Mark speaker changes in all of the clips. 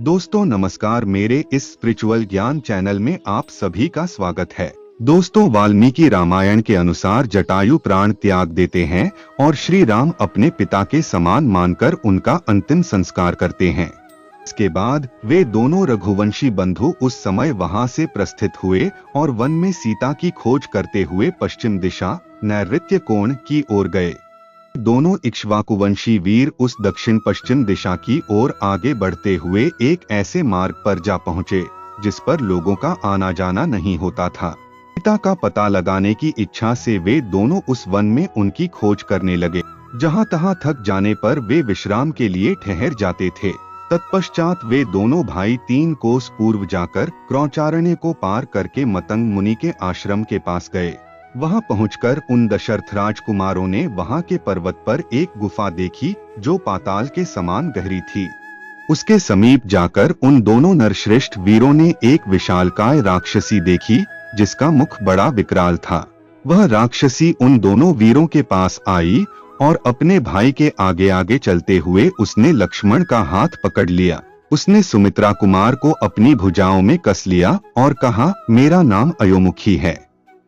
Speaker 1: दोस्तों नमस्कार, मेरे इस स्पिरिचुअल ज्ञान चैनल में आप सभी का स्वागत है। दोस्तों, वाल्मीकि रामायण के अनुसार जटायु प्राण त्याग देते हैं और श्री राम अपने पिता के समान मानकर उनका अंतिम संस्कार करते हैं। इसके बाद वे दोनों रघुवंशी बंधु उस समय वहां से प्रस्थित हुए और वन में सीता की खोज करते हुए पश्चिम दिशा नैऋत्य कोण की ओर गए। दोनों इक्ष्वाकुवंशी वीर उस दक्षिण पश्चिम दिशा की ओर आगे बढ़ते हुए एक ऐसे मार्ग पर जा पहुँचे जिस पर लोगों का आना जाना नहीं होता था। सीता का पता लगाने की इच्छा से वे दोनों उस वन में उनकी खोज करने लगे। जहाँ तहाँ थक जाने पर वे विश्राम के लिए ठहर जाते थे। तत्पश्चात वे दोनों भाई 3 कोस पूर्व जाकर क्रौचारण्य को पार करके मतंग मुनि के आश्रम के पास गए। वहां पहुंचकर उन दशरथ राजकुमारों ने वहां के पर्वत पर एक गुफा देखी जो पाताल के समान गहरी थी। उसके समीप जाकर उन दोनों नरश्रेष्ठ वीरों ने एक विशालकाय राक्षसी देखी जिसका मुख बड़ा विकराल था। वह राक्षसी उन दोनों वीरों के पास आई और अपने भाई के आगे आगे चलते हुए उसने लक्ष्मण का हाथ पकड़ लिया। उसने सुमित्रा कुमार को अपनी भुजाओं में कस लिया और कहा, मेरा नाम अयोमुखी है।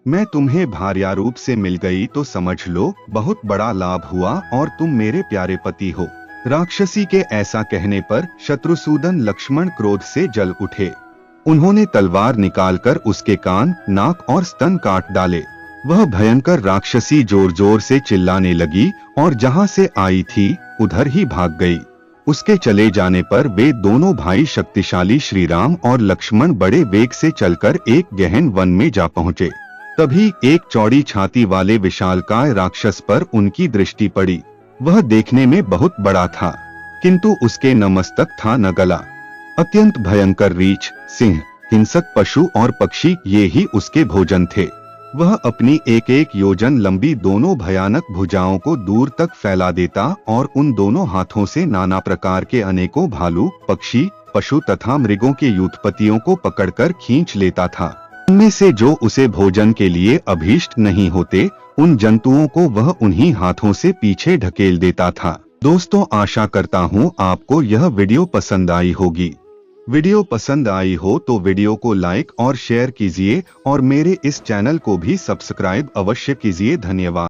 Speaker 1: मैं तुम्हें भार्या रूप से मिल गई तो समझ लो बहुत बड़ा लाभ हुआ और तुम मेरे प्यारे पति हो। राक्षसी के ऐसा कहने पर शत्रुसूदन लक्ष्मण क्रोध से जल उठे। उन्होंने तलवार निकालकर उसके कान, नाक और स्तन काट डाले। वह भयंकर राक्षसी जोर जोर से चिल्लाने लगी और जहां से आई थी उधर ही भाग गई। उसके चले जाने पर वे दोनों भाई शक्तिशाली श्री राम और लक्ष्मण बड़े वेग से चलकर एक गहन वन में जा पहुँचे। तभी एक चौड़ी छाती वाले विशालकाय राक्षस पर उनकी दृष्टि पड़ी। वह देखने में बहुत बड़ा था किंतु उसके न मस्तक था न गला। अत्यंत भयंकर रीछ, सिंह, हिंसक पशु और पक्षी ये ही उसके भोजन थे। वह अपनी एक एक योजन लंबी दोनों भयानक भुजाओं को दूर तक फैला देता और उन दोनों हाथों से नाना प्रकार के अनेकों भालू, पक्षी, पशु तथा मृगों के युद्धपतियों को पकड़कर खींच लेता था। उनमें से जो उसे भोजन के लिए अभीष्ट नहीं होते उन जंतुओं को वह उन्हीं हाथों से पीछे ढकेल देता था। दोस्तों, आशा करता हूँ आपको यह वीडियो पसंद आई होगी। वीडियो पसंद आई हो तो वीडियो को लाइक और शेयर कीजिए और मेरे इस चैनल को भी सब्सक्राइब अवश्य कीजिए। धन्यवाद।